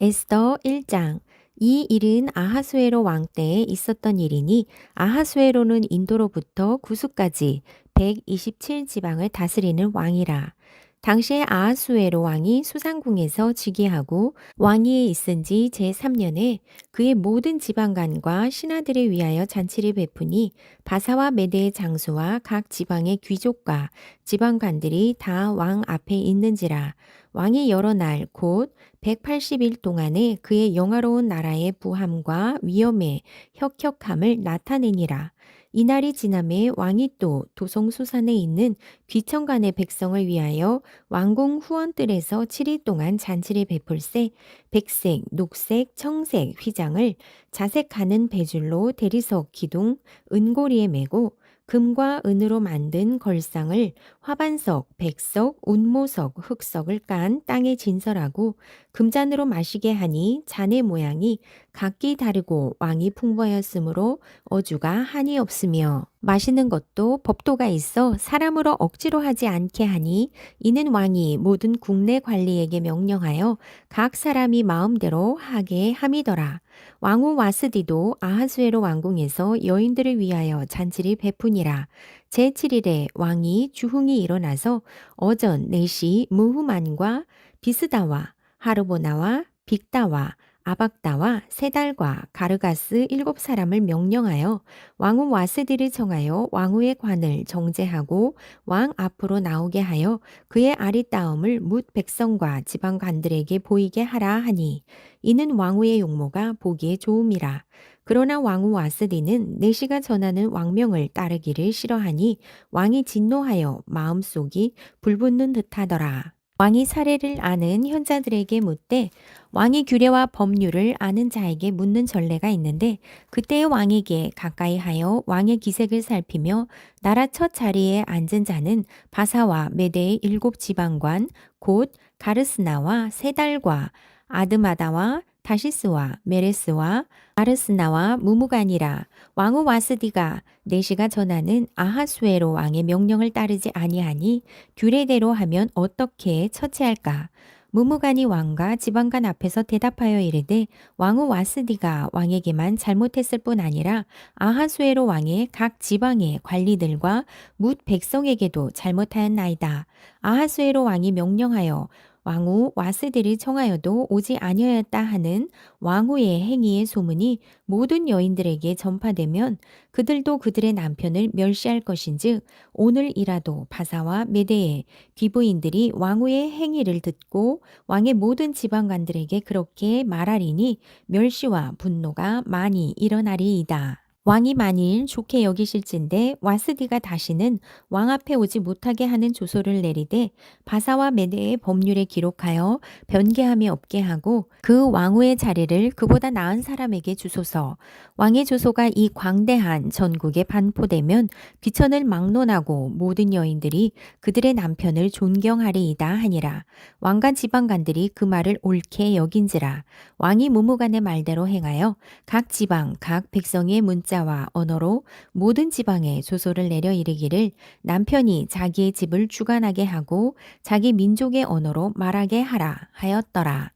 에스더 1장. 이 일은 아하수에로 왕 때에 있었던 일이니 아하수에로는 인도로부터 구스까지 127지방을 다스리는 왕이라. 당시에 아하수에로 왕이 수상궁에서 즉위하고 왕위에 있은 지 제3년에 그의 모든 지방관과 신하들을 위하여 잔치를 베푸니 바사와 메대의 장수와 각 지방의 귀족과 지방관들이 다 왕 앞에 있는지라. 왕이 여러 날 곧 180일 동안에 그의 영화로운 나라의 부함과 위엄의 혁혁함을 나타내니라. 이날이 지남에 왕이 또 도성수산에 있는 귀천간의 백성을 위하여 왕궁 후원뜰에서 7일 동안 잔치를 베풀세 백색, 녹색, 청색 휘장을 자색하는 배줄로 대리석 기둥 은고리에 메고 금과 은으로 만든 걸상을 화반석, 백석, 운모석, 흑석을 깐 땅에 진설하고 금잔으로 마시게 하니 잔의 모양이 각기 다르고 왕이 풍부하였으므로 어주가 한이 없으며 마시는 것도 법도가 있어 사람으로 억지로 하지 않게 하니 이는 왕이 모든 국내 관리에게 명령하여 각 사람이 마음대로 하게 함이더라. 왕후 와스디도 아하수에로 왕궁에서 여인들을 위하여 잔치를 베푸니라. 제7일에 왕이 주흥이 일어나서 어전 네시 무후만과 비스다와 하르보나와 빅다와 아박다와 세달과 가르가스 7사람을 명령하여 왕후 와스디를 청하여 왕후의 관을 정제하고 왕 앞으로 나오게 하여 그의 아리따움을 뭇 백성과 지방관들에게 보이게 하라 하니 이는 왕후의 용모가 보기에 좋음이라. 그러나 왕후 와스디는 내시가 전하는 왕명을 따르기를 싫어하니 왕이 진노하여 마음속이 불붙는 듯하더라. 왕이 사례를 아는 현자들에게 묻되 왕이 규례와 법률을 아는 자에게 묻는 전례가 있는데 그때의 왕에게 가까이 하여 왕의 기색을 살피며 나라 첫 자리에 앉은 자는 바사와 메대의 7지방관 곧 가르스나와 세달과 아드마다와 다시스와 메레스와 아르스나와 무무간이라. 왕후 와스디가 내시가 전하는 아하수에로 왕의 명령을 따르지 아니하니 규례대로 하면 어떻게 처치할까? 무무간이 왕과 지방관 앞에서 대답하여 이르되 왕후 와스디가 왕에게만 잘못했을 뿐 아니라 아하수에로 왕의 각 지방의 관리들과 뭇 백성에게도 잘못하였나이다. 아하수에로 왕이 명령하여 왕후 와스디를 청하여도 오지 아니하였다 하는 왕후의 행위의 소문이 모든 여인들에게 전파되면 그들도 그들의 남편을 멸시할 것인즉 오늘이라도 바사와 메대의 귀부인들이 왕후의 행위를 듣고 왕의 모든 지방관들에게 그렇게 말하리니 멸시와 분노가 많이 일어나리이다. 왕이 만일 좋게 여기실진데 와스디가 다시는 왕 앞에 오지 못하게 하는 조소를 내리되 바사와 메대의 법률에 기록하여 변개함이 없게 하고 그 왕후의 자리를 그보다 나은 사람에게 주소서. 왕의 조소가 이 광대한 전국에 반포되면 귀천을 막론하고 모든 여인들이 그들의 남편을 존경하리이다 하니라. 왕과 지방관들이 그 말을 옳게 여긴지라. 왕이 무무간의 말대로 행하여 각 지방 각 백성의 문자와 언어로 모든 지방에 조소를 내려 이르기를 남편이 자기의 집을 주관하게 하고 자기 민족의 언어로 말하게 하라 하였더라.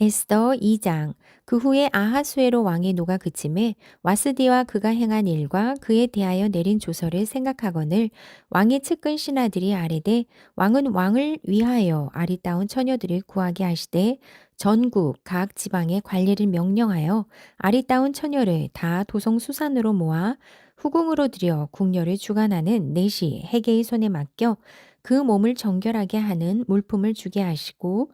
에스더 2장. 그 후에 아하수에로 왕의 노가 그침에 와스디와 그가 행한 일과 그에 대하여 내린 조서를 생각하거늘 왕의 측근 신하들이 아뢰되 왕은 왕을 위하여 아리따운 처녀들을 구하게 하시되 전국 각 지방의 관리를 명령하여 아리따운 처녀를 다 도성수산으로 모아 후궁으로 들여 궁녀를 주관하는 내시 해계의 손에 맡겨 그 몸을 정결하게 하는 물품을 주게 하시고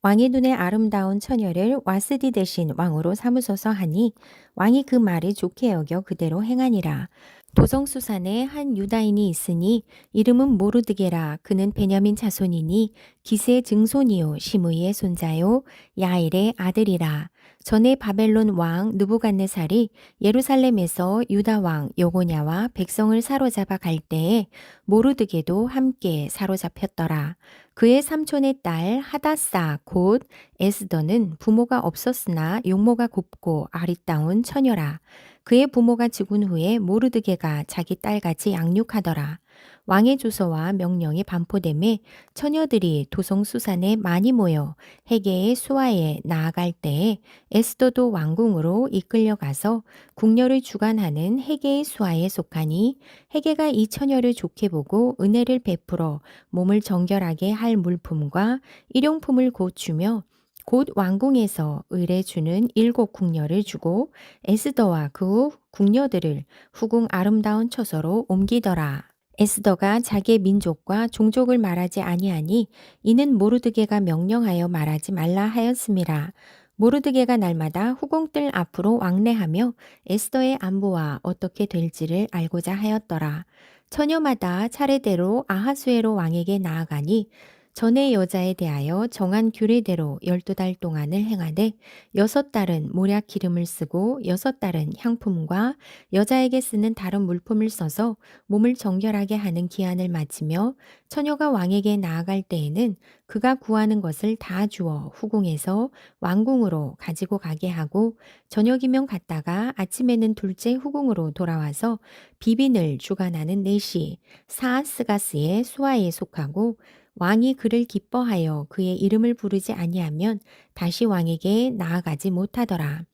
왕의 눈에 아름다운 처녀를 와스디 대신 왕으로 삼으소서 하니 왕이 그 말을 좋게 여겨 그대로 행하니라. 도성수산에 한 유다인이 있으니 이름은 모르드게라. 그는 베냐민 자손이니 기스의 증손이요 시므이의 손자요 야일의 아들이라. 전에 바벨론 왕 느부갓네살이 예루살렘에서 유다 왕 여고냐와 백성을 사로잡아 갈 때에 모르드게도 함께 사로잡혔더라. 그의 삼촌의 딸 하다사 곧 에스더는 부모가 없었으나 용모가 곱고 아리따운 처녀라. 그의 부모가 죽은 후에 모르드게가 자기 딸같이 양육하더라. 왕의 조서와 명령이 반포됨에 처녀들이 도성수산에 많이 모여 해계의 수하에 나아갈 때에 에스더도 왕궁으로 이끌려가서 궁녀를 주관하는 해계의 수하에 속하니 해계가 이 처녀를 좋게 보고 은혜를 베풀어 몸을 정결하게 할 물품과 일용품을 곧 주며 곧 왕궁에서 의뢰 주는 7궁녀를 주고 에스더와 그 궁녀들을 후궁 아름다운 처소로 옮기더라. 에스더가 자기의 민족과 종족을 말하지 아니하니 이는 모르드게가 명령하여 말하지 말라 하였음이라. 모르드게가 날마다 후궁들 앞으로 왕래하며 에스더의 안보와 어떻게 될지를 알고자 하였더라. 처녀마다 차례대로 아하수에로 왕에게 나아가니 전의 여자에 대하여 정한 규례대로 12달 동안을 행하되 6달은 모략 기름을 쓰고 6달은 향품과 여자에게 쓰는 다른 물품을 써서 몸을 정결하게 하는 기한을 마치며 처녀가 왕에게 나아갈 때에는 그가 구하는 것을 다 주어 후궁에서 왕궁으로 가지고 가게 하고 저녁이면 갔다가 아침에는 둘째 후궁으로 돌아와서 비빈을 주관하는 넷이 사아스가스의 수하에 속하고 왕이 그를 기뻐하여 그의 이름을 부르지 아니하면 다시 왕에게 나아가지 못하더라.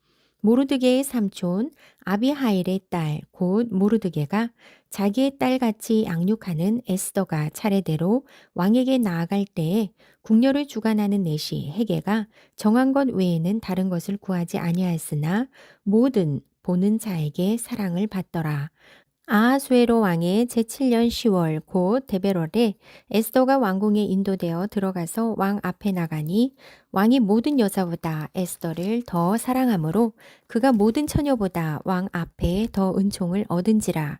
모르드게의 삼촌 아비하일의 딸 곧 모르드게가 자기의 딸같이 양육하는 에스더가 차례대로 왕에게 나아갈 때에 궁녀를 주관하는 넷이 해게가 정한 것 외에는 다른 것을 구하지 아니하였으나 모든 보는 자에게 사랑을 받더라. 아하수에로 왕의 제7년 10월 곧 데베롤에 에스더가 왕궁에 인도되어 들어가서 왕 앞에 나가니 왕이 모든 여자보다 에스더를 더 사랑하므로 그가 모든 처녀보다 왕 앞에 더 은총을 얻은지라.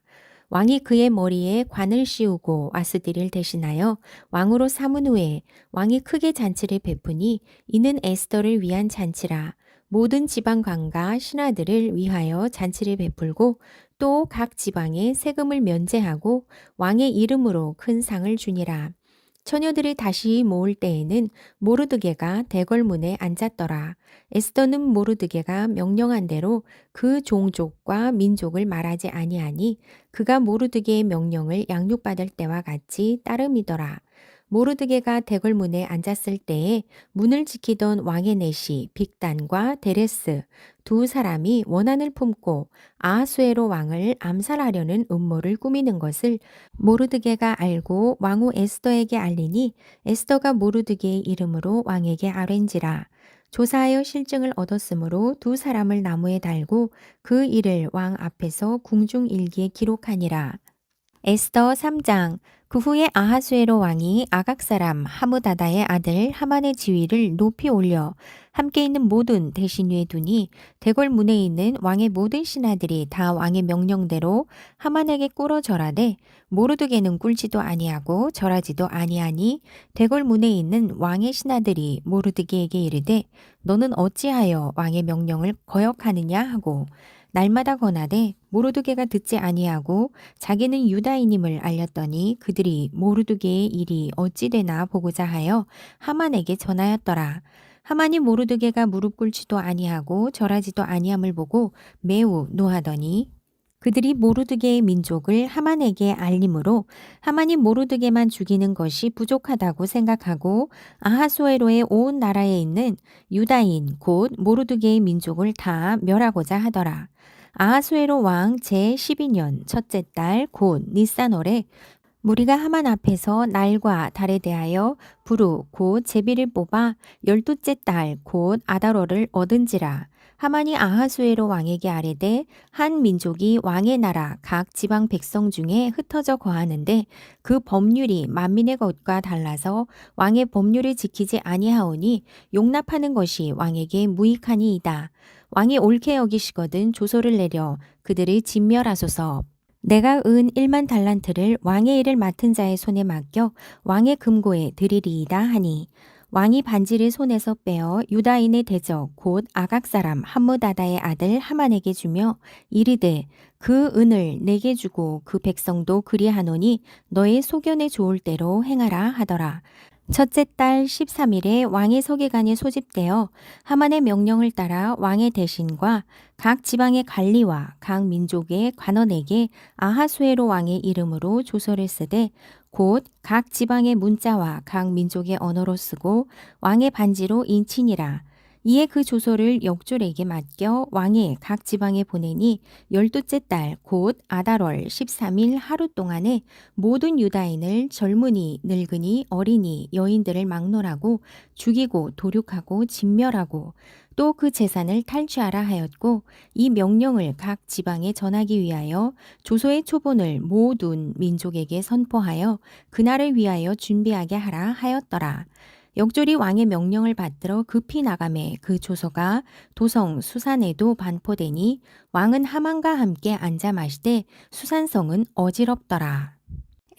왕이 그의 머리에 관을 씌우고 와스디를 대신하여 왕으로 삼은 후에 왕이 크게 잔치를 베푸니 이는 에스더를 위한 잔치라. 모든 지방관과 신하들을 위하여 잔치를 베풀고 또 각 지방에 세금을 면제하고 왕의 이름으로 큰 상을 주니라. 처녀들이 다시 모을 때에는 모르드게가 대궐문에 앉았더라. 에스더는 모르드게가 명령한 대로 그 종족과 민족을 말하지 아니하니 그가 모르드게의 명령을 양육받을 때와 같이 따름이더라. 모르드게가 대궐문에 앉았을 때에 문을 지키던 왕의 넷이 빅단과 데레스 두 사람이 원한을 품고 아하수에로 왕을 암살하려는 음모를 꾸미는 것을 모르드게가 알고 왕후 에스더에게 알리니 에스더가 모르드게의 이름으로 왕에게 아뢰인지라. 조사하여 실증을 얻었으므로 두 사람을 나무에 달고 그 일을 왕 앞에서 궁중일기에 기록하니라. 에스더 3장. 그 후에 아하수에로 왕이 아각 사람 하무다다의 아들 하만의 지위를 높이 올려 함께 있는 모든 대신 위에 두니 대궐 문에 있는 왕의 모든 신하들이 다 왕의 명령대로 하만에게 꿇어 절하되 모르드게는 꿇지도 아니하고 절하지도 아니하니 대궐 문에 있는 왕의 신하들이 모르드게에게 이르되 너는 어찌하여 왕의 명령을 거역하느냐 하고 날마다 권하되 모르드게가 듣지 아니하고 자기는 유다인임을 알렸더니 그들이 모르드게의 일이 어찌 되나 보고자 하여 하만에게 전하였더라. 하만이 모르드게가 무릎 꿇지도 아니하고 절하지도 아니함을 보고 매우 노하더니 그들이 모르드게의 민족을 하만에게 알림으로 하만이 모르드게만 죽이는 것이 부족하다고 생각하고 아하수에로의 온 나라에 있는 유다인 곧 모르드게의 민족을 다 멸하고자 하더라. 아하수에로 왕 제12년 첫째 달 곧 니산월에 무리가 하만 앞에서 날과 달에 대하여 부르 곧 제비를 뽑아 12째 달 곧 아달월을 얻은지라. 하만이 아하수에로 왕에게 아뢰되 한 민족이 왕의 나라 각 지방 백성 중에 흩어져 거하는데 그 법률이 만민의 것과 달라서 왕의 법률을 지키지 아니하오니 용납하는 것이 왕에게 무익하니이다. 왕이 옳게 여기시거든 조소를 내려 그들을 진멸하소서. 내가 은 1만 달란트를 왕의 일을 맡은 자의 손에 맡겨 왕의 금고에 드리리이다 하니 왕이 반지를 손에서 빼어 유다인의 대적 곧 아각 사람 함무다다의 아들 하만에게 주며 이르되 그 은을 내게 주고 그 백성도 그리하노니 너의 소견에 좋을 대로 행하라 하더라. 첫째 달 13일에 왕의 서기관이 소집되어 하만의 명령을 따라 왕의 대신과 각 지방의 관리와 각 민족의 관원에게 아하수에로 왕의 이름으로 조서를 쓰되 곧 각 지방의 문자와 각 민족의 언어로 쓰고 왕의 반지로 인치니라. 이에 그 조서를 역졸에게 맡겨 왕의 각 지방에 보내니 12째 달 곧 아달월 13일 하루 동안에 모든 유다인을 젊은이, 늙은이, 어린이, 여인들을 막론하고 죽이고 도륙하고 진멸하고 또 그 재산을 탈취하라 하였고 이 명령을 각 지방에 전하기 위하여 조서의 초본을 모든 민족에게 선포하여 그날을 위하여 준비하게 하라 하였더라. 역졸이 왕의 명령을 받들어 급히 나가매 그 조서가 도성 수산에도 반포되니 왕은 하만과 함께 앉아 마시되 수산성은 어지럽더라.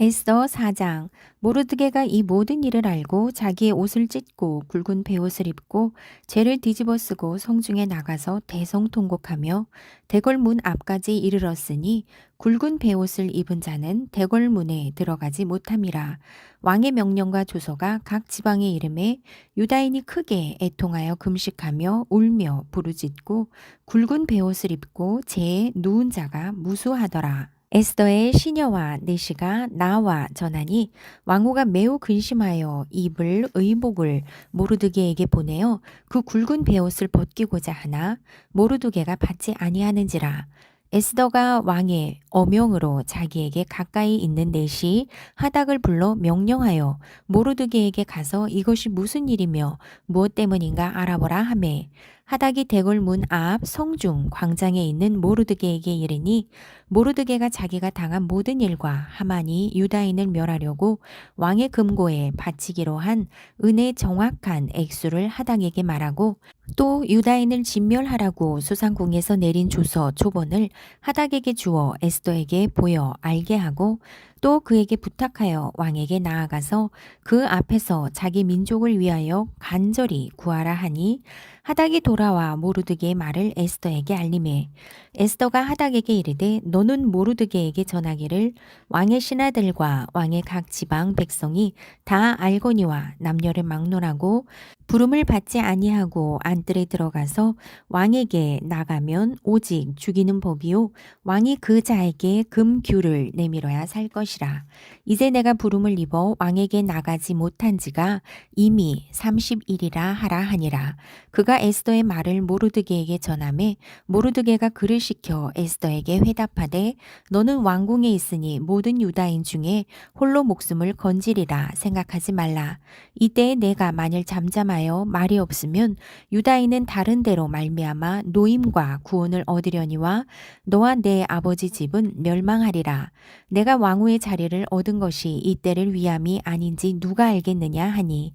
에스더 4장. 모르드게가 이 모든 일을 알고 자기의 옷을 찢고 굵은 베옷을 입고 죄를 뒤집어 쓰고 성중에 나가서 대성통곡하며 대궐문 앞까지 이르렀으니 굵은 베옷을 입은 자는 대궐문에 들어가지 못함이라. 왕의 명령과 조서가 각 지방의 이름에 유다인이 크게 애통하여 금식하며 울며 부르짖고 굵은 베옷을 입고 재에 누운 자가 무수하더라. 에스더의 시녀와 느시가 나와 전하니 왕후가 매우 근심하여 입을 의복을 모르드게에게 보내어 그 굵은 베옷을 벗기고자 하나 모르드게가 받지 아니하는지라. 에스더가 왕의 어명으로 자기에게 가까이 있는 내시 하닥을 불러 명령하여 모르드게에게 가서 이것이 무슨 일이며 무엇 때문인가 알아보라 하매 하닥이 대궐문 앞 성중 광장에 있는 모르드게에게 이르니 모르드게가 자기가 당한 모든 일과 하만이 유다인을 멸하려고 왕의 금고에 바치기로 한 은의 정확한 액수를 하닥에게 말하고 또 유다인을 진멸하라고 수상궁에서 내린 조서 초본을 하닥에게 주어 에스더에게 보여 알게 하고 또 그에게 부탁하여 왕에게 나아가서 그 앞에서 자기 민족을 위하여 간절히 구하라 하니 하닥이 돌아와 모르드게의 말을 에스더에게 알림해 에스더가 하닥에게 이르되 너는 모르드게에게 전하기를 왕의 신하들과 왕의 각 지방 백성이 다 알거니와 남녀를 막론하고 부름을 받지 아니하고 안뜰에 들어가서 왕에게 나가면 오직 죽이는 법이요 왕이 그 자에게 금규를 내밀어야 살 것이라. 이제 내가 부름을 입어 왕에게 나가지 못한 지가 이미 30일이라 하라 하니라. 그가 에스더의 말을 모르드게에게 전하매 모르드게가 그를 시켜 에스더에게 회답하되 너는 왕궁에 있으니 모든 유다인 중에 홀로 목숨을 건지리라 생각하지 말라. 이때 내가 만일 잠잠하여 말이 없으면 유다인은 다른 데로 말미암아 노임과 구원을 얻으려니와 너와 내 아버지 집은 멸망하리라. 내가 왕후의 자리를 얻은 것이 이때를 위함이 아닌지 누가 알겠느냐 하니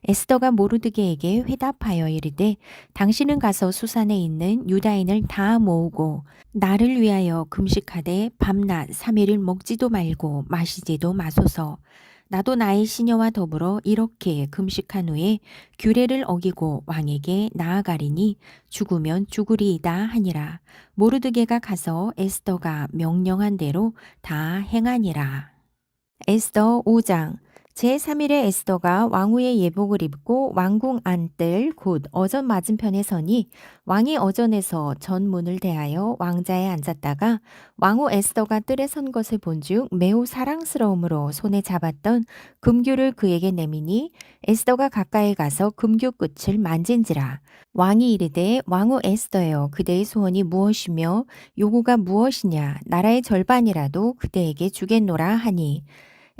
에스더가 모르드게에게 회답하여 이르되 당신은 가서 수산에 있는 유다인을 다 모으고 나를 위하여 금식하되 밤낮 3일을 먹지도 말고 마시지도 마소서. 나도 나의 시녀와 더불어 이렇게 금식한 후에 규례를 어기고 왕에게 나아가리니 죽으면 죽으리이다 하니라. 모르드게가 가서 에스더가 명령한 대로 다 행하니라. 에스더 5장. 제3일에 에스더가 왕후의 예복을 입고 왕궁 안뜰 곧 어전 맞은편에 서니 왕이 어전에서 전문을 대하여 왕자에 앉았다가 왕후 에스더가 뜰에 선 것을 본즉 매우 사랑스러움으로 손에 잡았던 금규를 그에게 내미니 에스더가 가까이 가서 금규 끝을 만진지라. 왕이 이르되 왕후 에스더여 그대의 소원이 무엇이며 요구가 무엇이냐 나라의 절반이라도 그대에게 주겠노라 하니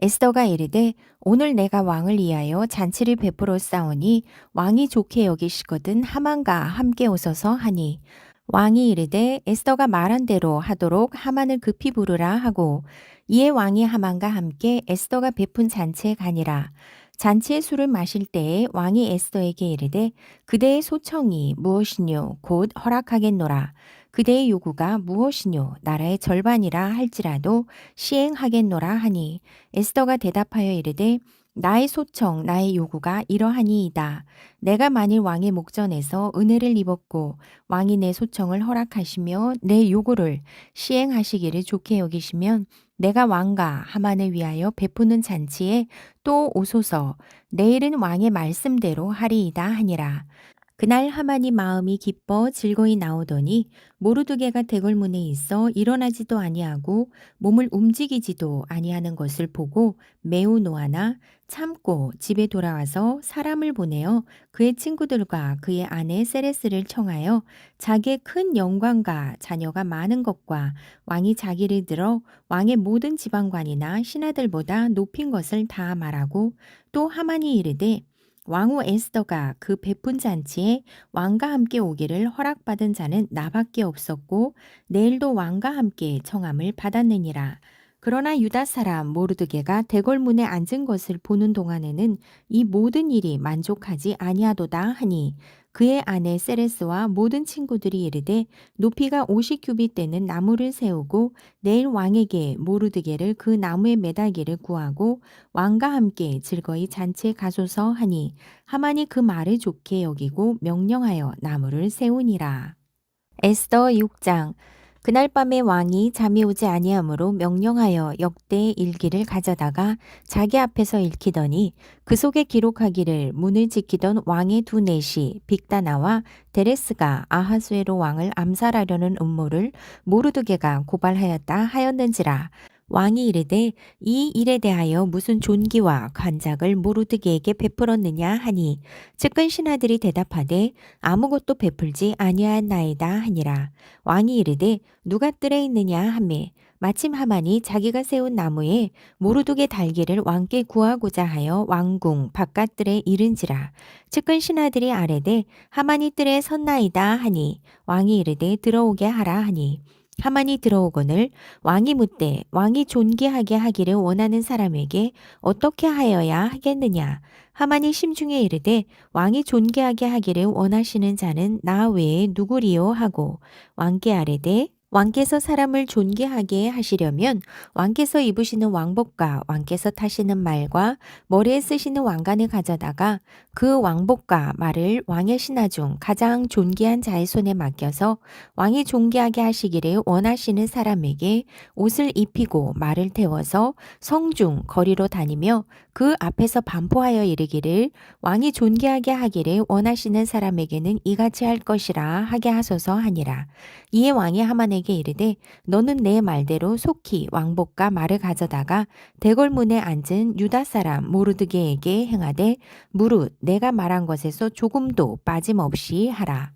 에스더가 이르되 오늘 내가 왕을 위하여 잔치를 베풀어 싸우니 왕이 좋게 여기시거든 하만과 함께 오소서 하니 왕이 이르되 에스더가 말한 대로 하도록 하만을 급히 부르라 하고 이에 왕이 하만과 함께 에스더가 베푼 잔치에 가니라. 잔치의 술을 마실 때에 왕이 에스더에게 이르되 그대의 소청이 무엇이뇨 곧 허락하겠노라. 그대의 요구가 무엇이뇨 나라의 절반이라 할지라도 시행하겠노라 하니 에스더가 대답하여 이르되 나의 소청, 나의 요구가 이러하니이다. 내가 만일 왕의 목전에서 은혜를 입었고 왕이 내 소청을 허락하시며 내 요구를 시행하시기를 좋게 여기시면 내가 왕과 하만을 위하여 베푸는 잔치에 또 오소서. 내일은 왕의 말씀대로 하리이다 하니라. 그날 하만이 마음이 기뻐 즐거이 나오더니 모르드게가 대궐문에 있어 일어나지도 아니하고 몸을 움직이지도 아니하는 것을 보고 매우 노하나 참고 집에 돌아와서 사람을 보내어 그의 친구들과 그의 아내 세레스를 청하여 자기의 큰 영광과 자녀가 많은 것과 왕이 자기를 들어 왕의 모든 지방관이나 신하들보다 높인 것을 다 말하고 또 하만이 이르되 왕후 에스더가 그 베푼 잔치에 왕과 함께 오기를 허락받은 자는 나밖에 없었고 내일도 왕과 함께 청함을 받았느니라. 그러나 유다 사람 모르드게가 대궐문에 앉은 것을 보는 동안에는 이 모든 일이 만족하지 아니하도다 하니 그의 아내 세레스와 모든 친구들이 이르되 높이가 50규빗 되는 나무를 세우고 내일 왕에게 모르드게를 그 나무에 매달기를 구하고 왕과 함께 즐거이 잔치에 가소서 하니 하만이 그 말을 좋게 여기고 명령하여 나무를 세우니라. 에스더 6장. 그날 밤에 왕이 잠이 오지 아니하므로 명령하여 역대 일기를 가져다가 자기 앞에서 읽히더니 그 속에 기록하기를 문을 지키던 왕의 두 내시 빅다나와 데레스가 아하수에로 왕을 암살하려는 음모를 모르드게가 고발하였다 하였는지라. 왕이 이르되 이 일에 대하여 무슨 존귀와 관작을 모르드게에게 베풀었느냐 하니 측근 신하들이 대답하되 아무것도 베풀지 아니하였나이다 하니라. 왕이 이르되 누가 뜰에 있느냐 하매 마침 하만이 자기가 세운 나무에 모르드게 달기를 왕께 구하고자 하여 왕궁 바깥뜰에 이른지라. 측근 신하들이 아뢰되 하만이 뜰에 섰나이다 하니 왕이 이르되 들어오게 하라 하니 하만이 들어오거늘 왕이 묻되 왕이 존귀하게 하기를 원하는 사람에게 어떻게 하여야 하겠느냐. 하만이 심중에 이르되 왕이 존귀하게 하기를 원하시는 자는 나 외에 누구리요 하고 왕께 아뢰되 왕께서 사람을 존귀하게 하시려면 왕께서 입으시는 왕복과 왕께서 타시는 말과 머리에 쓰시는 왕관을 가져다가 그 왕복과 말을 왕의 신하 중 가장 존귀한 자의 손에 맡겨서 왕이 존귀하게 하시기를 원하시는 사람에게 옷을 입히고 말을 태워서 성중 거리로 다니며 그 앞에서 반포하여 이르기를 왕이 존귀하게 하기를 원하시는 사람에게는 이같이 할 것이라 하게 하소서 하니라. 이에 왕이 하만에게 이르되 너는 내 말대로 속히 왕복과 말을 가져다가 대궐문에 앉은 유다 사람 모르드게에게 행하되 무릇 내가 말한 것에서 조금도 빠짐없이 하라.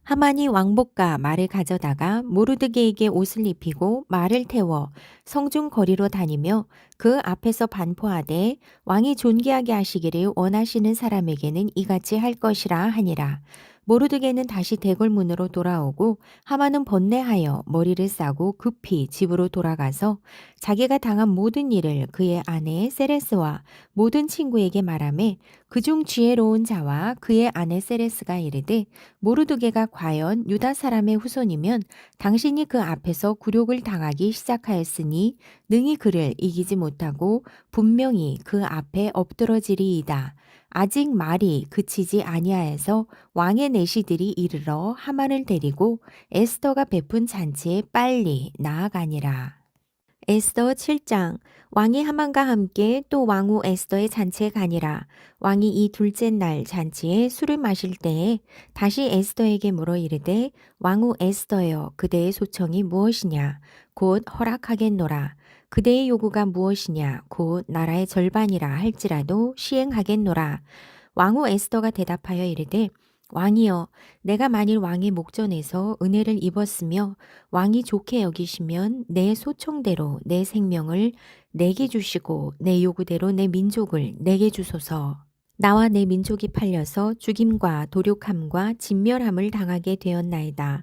하만이 왕복과 말을 가져다가 모르드게에게 옷을 입히고 말을 태워 성중 거리로 다니며 그 앞에서 반포하되 왕이 존귀하게 하시기를 원하시는 사람에게는 이같이 할 것이라 하니라. 모르드게는 다시 대궐문으로 돌아오고 하만은 번뇌하여 머리를 싸고 급히 집으로 돌아가서 자기가 당한 모든 일을 그의 아내 세레스와 모든 친구에게 말하매 그중 지혜로운 자와 그의 아내 세레스가 이르되 모르드게가 과연 유다 사람의 후손이면 당신이 그 앞에서 굴욕을 당하기 시작하였으니 능히 그를 이기지 못하고 분명히 그 앞에 엎드러지리이다. 아직 말이 그치지 아니하여서 왕의 내시들이 이르러 하만을 데리고 에스더가 베푼 잔치에 빨리 나아가니라. 에스더 7장. 왕이 하만과 함께 또 왕후 에스더의 잔치에 가니라. 왕이 이 둘째 날 잔치에 술을 마실 때에 다시 에스더에게 물어 이르되 왕후 에스더여 그대의 소청이 무엇이냐 곧 허락하겠노라. 그대의 요구가 무엇이냐 곧 나라의 절반이라 할지라도 시행하겠노라. 왕후 에스더가 대답하여 이르되 왕이여 내가 만일 왕의 목전에서 은혜를 입었으며 왕이 좋게 여기시면 내 소청대로 내 생명을 내게 주시고 내 요구대로 내 민족을 내게 주소서. 나와 내 민족이 팔려서 죽임과 도륙함과 진멸함을 당하게 되었나이다.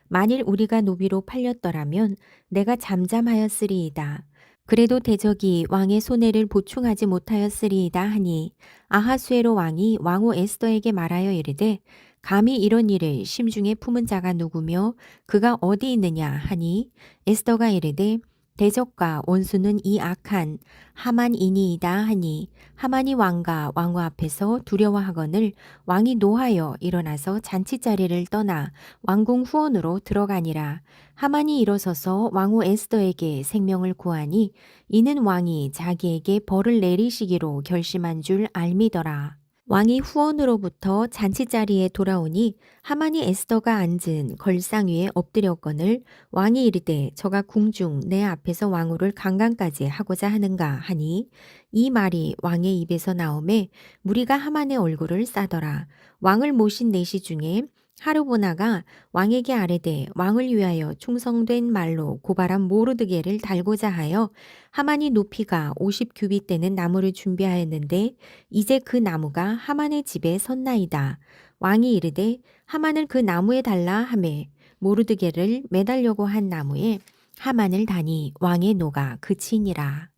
만일 우리가 노비로 팔렸더라면 내가 잠잠하였으리이다. 그래도 대적이 왕의 손해를 보충하지 못하였으리이다 하니 아하수에로 왕이 왕후 에스더에게 말하여 이르되 감히 이런 일을 심중에 품은 자가 누구며 그가 어디 있느냐 하니 에스더가 이르되 대적과 원수는 이 악한 하만이니이다 하니 하만이 왕과 왕후 앞에서 두려워하거늘 왕이 노하여 일어나서 잔치자리를 떠나 왕궁 후원으로 들어가니라. 하만이 일어서서 왕후 에스더에게 생명을 구하니 이는 왕이 자기에게 벌을 내리시기로 결심한 줄 알미더라. 왕이 후원으로부터 잔치자리에 돌아오니 하만이 에스더가 앉은 걸상 위에 엎드렸거늘 왕이 이르되 저가 궁중 내 앞에서 왕후를 강간까지 하고자 하는가 하니 이 말이 왕의 입에서 나오매 무리가 하만의 얼굴을 싸더라. 왕을 모신 내시 중에 하르보나가 왕에게 아뢰되 왕을 위하여 충성된 말로 고발한 모르드게를 달고자 하여 하만이 높이가 50규빗 되는 나무를 준비하였는데 이제 그 나무가 하만의 집에 섰나이다. 왕이 이르되 하만을 그 나무에 달라 하매 모르드게를 매달려고 한 나무에 하만을 다니 왕의 노가 그치니라.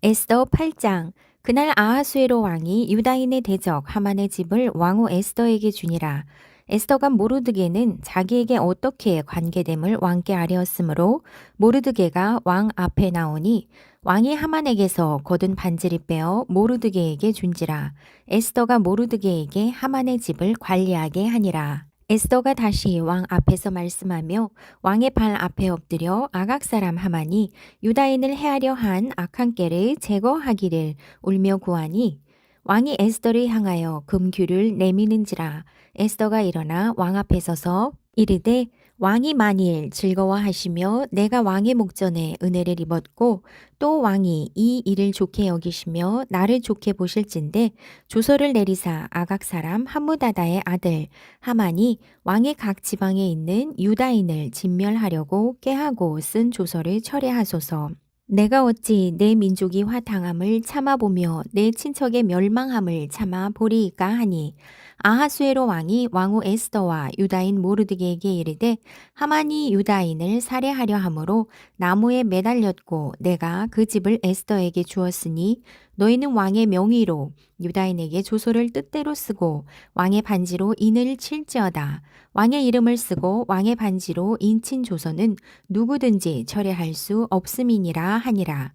에스더 8장. 그날 아하수에로 왕이 유다인의 대적 하만의 집을 왕후 에스더에게 주니라. 에스더가 모르드게는 자기에게 어떻게 관계됨을 왕께 아뢰었으므로 모르드게가 왕 앞에 나오니 왕이 하만에게서 거둔 반지를 빼어 모르드게에게 준지라. 에스더가 모르드게에게 하만의 집을 관리하게 하니라. 에스더가 다시 왕 앞에서 말씀하며 왕의 발 앞에 엎드려 아각 사람 하만이 유다인을 해하려 한 악한 꾀를 제거하기를 울며 구하니 왕이 에스더를 향하여 금규를 내미는지라. 에스더가 일어나 왕 앞에 서서 이르되 왕이 만일 즐거워하시며 내가 왕의 목전에 은혜를 입었고 또 왕이 이 일을 좋게 여기시며 나를 좋게 보실진대 조서를 내리사 아각 사람 함무다다의 아들 하만이 왕의 각 지방에 있는 유다인을 진멸하려고 꾀하고 쓴 조서를 철회하소서. 내가 어찌 내 민족이 화당함을 참아보며 내 친척의 멸망함을 참아보리이까 하니 아하수에로 왕이 왕후 에스더와 유다인 모르드게에게 이르되 하만이 유다인을 살해하려 함으로 나무에 매달렸고 내가 그 집을 에스더에게 주었으니 너희는 왕의 명의로 유다인에게 조소를 뜻대로 쓰고 왕의 반지로 인을 칠지어다. 왕의 이름을 쓰고 왕의 반지로 인친 조서는 누구든지 철회할 수 없음이니라 하니라.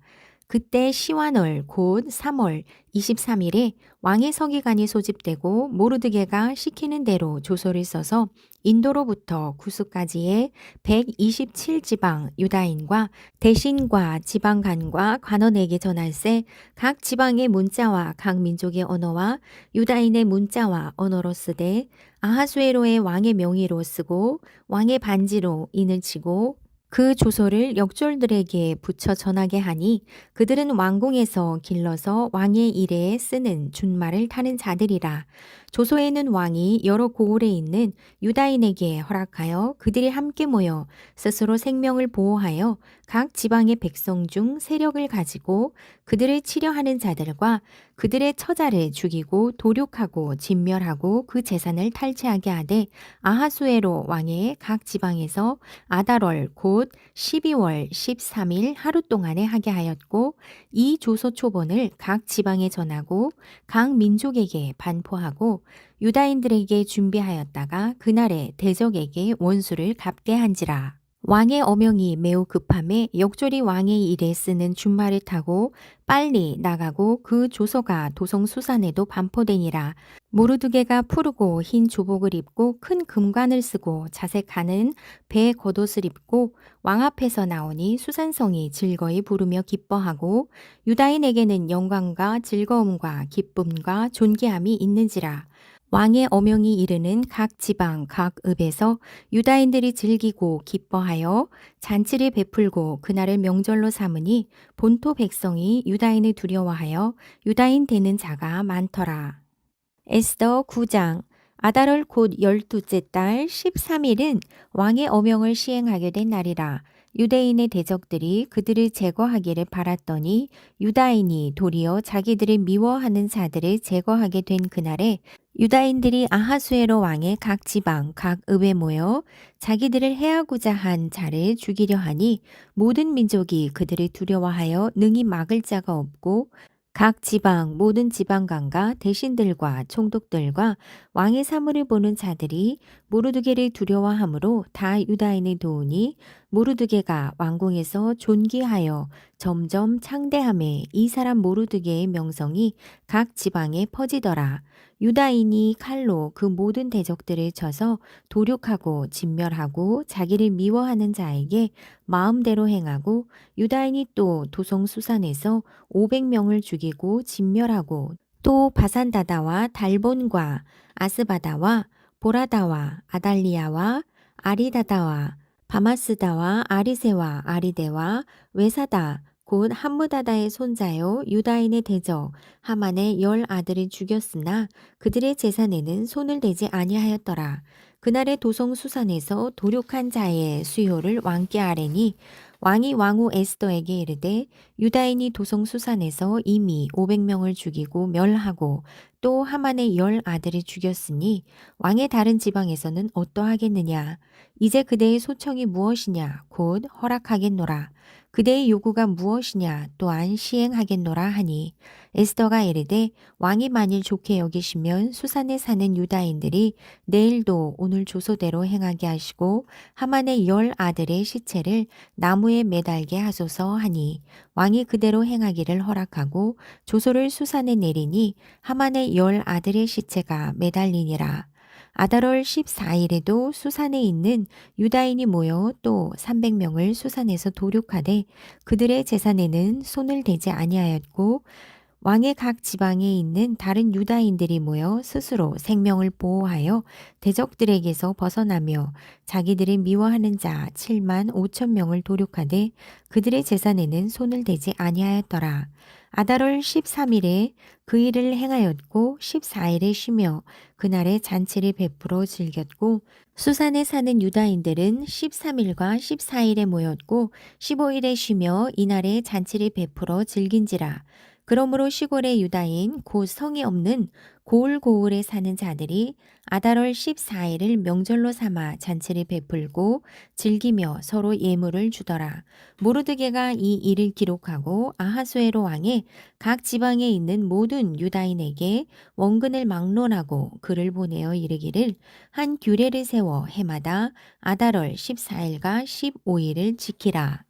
그때 시완월 곧 3월 23일에 왕의 서기관이 소집되고 모르드게가 시키는 대로 조서를 써서 인도로부터 구스까지의 127지방 유다인과 대신과 지방관과 관원에게 전할세 각 지방의 문자와 각 민족의 언어와 유다인의 문자와 언어로 쓰되 아하수에로의 왕의 명의로 쓰고 왕의 반지로 인을 치고 그 조서를 역졸들에게 붙여 전하게 하니 그들은 왕궁에서 길러서 왕의 일에 쓰는 준말을 타는 자들이라. 조서에는 왕이 여러 고을에 있는 유다인에게 허락하여 그들이 함께 모여 스스로 생명을 보호하여 각 지방의 백성 중 세력을 가지고 그들을 치려하는 자들과 그들의 처자를 죽이고 도륙하고 진멸하고 그 재산을 탈취하게 하되 아하수에로 왕의 각 지방에서 아달월 곧 12월 13일 하루 동안에 하게 하였고 이 조서 초본을 각 지방에 전하고 각 민족에게 반포하고 유다인들에게 준비하였다가 그날에 대적에게 원수를 갚게 한지라. 왕의 어명이 매우 급함에 역졸이 왕의 일에 쓰는 준말을 타고 빨리 나가고 그 조서가 도성 수산에도 반포되니라. 모르드게가 푸르고 흰 조복을 입고 큰 금관을 쓰고 자색하는 배 겉옷을 입고 왕 앞에서 나오니 수산성이 즐거이 부르며 기뻐하고 유다인에게는 영광과 즐거움과 기쁨과 존귀함이 있는지라. 왕의 어명이 이르는 각 지방 각 읍에서 유다인들이 즐기고 기뻐하여 잔치를 베풀고 그날을 명절로 삼으니 본토 백성이 유다인을 두려워하여 유다인 되는 자가 많더라. 에스더 9장. 아달월 곧 12째 달 13일은 왕의 어명을 시행하게 된 날이라. 유대인의 대적들이 그들을 제거하기를 바랐더니 유다인이 도리어 자기들을 미워하는 자들을 제거하게 된 그날에 유다인들이 아하수에로 왕의 각 지방 각 읍에 모여 자기들을 해하고자 한 자를 죽이려 하니 모든 민족이 그들을 두려워하여 능히 막을 자가 없고 각 지방 모든 지방관과 대신들과 총독들과 왕의 사물을 보는 자들이 모르드게를 두려워하므로 다 유다인의 도우니 모르드게가 왕궁에서 존귀하여 점점 창대함에 이 사람 모르드게의 명성이 각 지방에 퍼지더라. 유다인이 칼로 그 모든 대적들을 쳐서 도륙하고 진멸하고 자기를 미워하는 자에게 마음대로 행하고 유다인이 또 도성수산에서 500명을 죽이고 진멸하고 또 바산다다와 달본과 아스바다와 보라다와 아달리아와 아리다다와 바마스다와 아리세와 아리데와 외사다 곧 함무다다의 손자요 유다인의 대적 하만의 10 아들을 죽였으나 그들의 재산에는 손을 대지 아니하였더라. 그날의 도성수산에서 도륙한 자의 수요를 왕께 아뢰니 왕이 왕후 에스더에게 이르되 유다인이 도성수산에서 이미 500명을 죽이고 멸하고 또 하만의 10 아들을 죽였으니 왕의 다른 지방에서는 어떠하겠느냐. 이제 그대의 소청이 무엇이냐 곧 허락하겠노라. 그대의 요구가 무엇이냐 또한 시행하겠노라 하니 에스더가 이르되 왕이 만일 좋게 여기시면 수산에 사는 유다인들이 내일도 오늘 조소대로 행하게 하시고 하만의 10 아들의 시체를 나무에 매달게 하소서 하니 왕이 그대로 행하기를 허락하고 조소를 수산에 내리니 하만의 10 아들의 시체가 매달리니라. 아달월 14일에도 수산에 있는 유다인이 모여 또 300명을 수산에서 도륙하되 그들의 재산에는 손을 대지 아니하였고 왕의 각 지방에 있는 다른 유다인들이 모여 스스로 생명을 보호하여 대적들에게서 벗어나며 자기들을 미워하는 자 7만 5천 명을 도륙하되 그들의 재산에는 손을 대지 아니하였더라. 아달월 13일에 그 일을 행하였고 14일에 쉬며 그날에 잔치를 베풀어 즐겼고 수산에 사는 유다인들은 13일과 14일에 모였고 15일에 쉬며 이날에 잔치를 베풀어 즐긴지라. 그러므로 시골의 유다인 곧 성이 없는 고을고을에 사는 자들이 아달월 14일을 명절로 삼아 잔치를 베풀고 즐기며 서로 예물을 주더라. 모르드게가 이 일을 기록하고 아하수에로 왕의 각 지방에 있는 모든 유다인에게 원근을 막론하고 글을 보내어 이르기를 한 규례를 세워 해마다 아달월 14일과 15일을 지키라.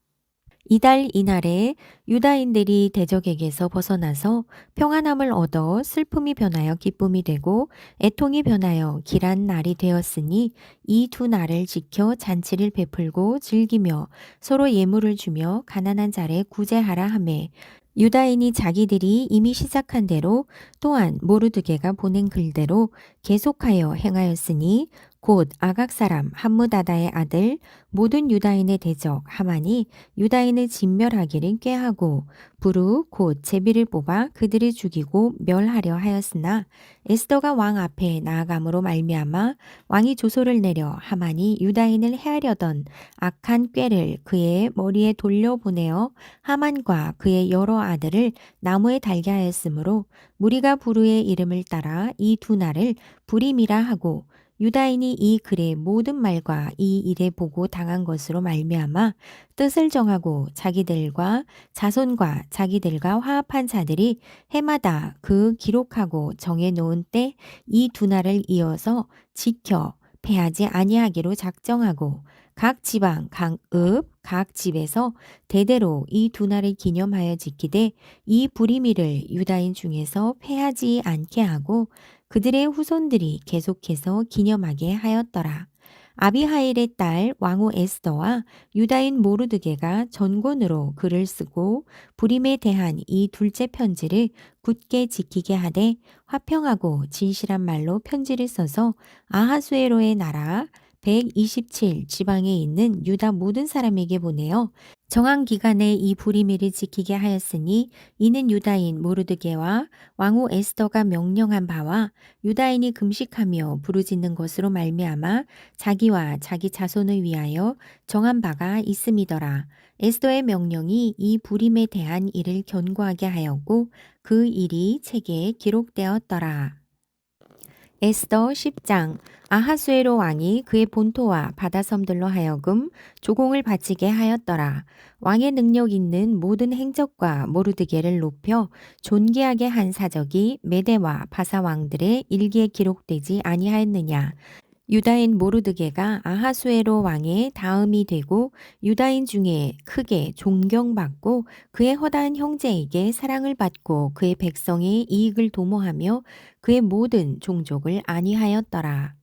이달 이날에 유다인들이 대적에게서 벗어나서 평안함을 얻어 슬픔이 변하여 기쁨이 되고 애통이 변하여 길한 날이 되었으니 이 2 날을 지켜 잔치를 베풀고 즐기며 서로 예물을 주며 가난한 자를 구제하라 하매 유다인이 자기들이 이미 시작한 대로 또한 모르드게가 보낸 글대로 계속하여 행하였으니 곧 아각 사람 함무다다의 아들 모든 유다인의 대적 하만이 유다인을 진멸하기를 꾀하고 부르 곧 제비를 뽑아 그들을 죽이고 멸하려 하였으나 에스더가 왕 앞에 나아감으로 말미암아 왕이 조소를 내려 하만이 유다인을 해하려던 악한 꾀를 그의 머리에 돌려보내어 하만과 그의 여러 아들을 나무에 달게 하였으므로 무리가 부르의 이름을 따라 이 2날을 부림이라 하고 유다인이 이 글의 모든 말과 이 일에 보고 당한 것으로 말미암아 뜻을 정하고 자기들과 자손과 자기들과 화합한 자들이 해마다 그 기록하고 정해놓은 때 이 2날을 이어서 지켜 패하지 아니하기로 작정하고 각 지방 각 집에서 대대로 이 2날을 기념하여 지키되 이 부리미를 유다인 중에서 패하지 않게 하고 그들의 후손들이 계속해서 기념하게 하였더라. 아비하일의 딸 왕후 에스더와 유다인 모르드게가 전권으로 글을 쓰고 부림에 대한 이 둘째 편지를 굳게 지키게 하되 화평하고 진실한 말로 편지를 써서 아하수에로의 나라 127 지방에 있는 유다 모든 사람에게 보내어 정한 기간에 이 부리미를 지키게 하였으니 이는 유다인 모르드게와 왕후 에스더가 명령한 바와 유다인이 금식하며 부르짖는 것으로 말미암아 자기와 자기 자손을 위하여 정한 바가 있음이더라. 에스더의 명령이 이 부림에 대한 일을 견고하게 하였고 그 일이 책에 기록되었더라. 에스더 10장 아하수에로 왕이 그의 본토와 바다섬들로 하여금 조공을 바치게 하였더라. 왕의 능력 있는 모든 행적과 모르드게를 높여 존귀하게 한 사적이 메대와 바사 왕들의 일기에 기록되지 아니하였느냐. 유다인 모르드게가 아하수에로 왕의 다음이 되고 유다인 중에 크게 존경받고 그의 허다한 형제에게 사랑을 받고 그의 백성의 이익을 도모하며 그의 모든 종족을 안위하였더라.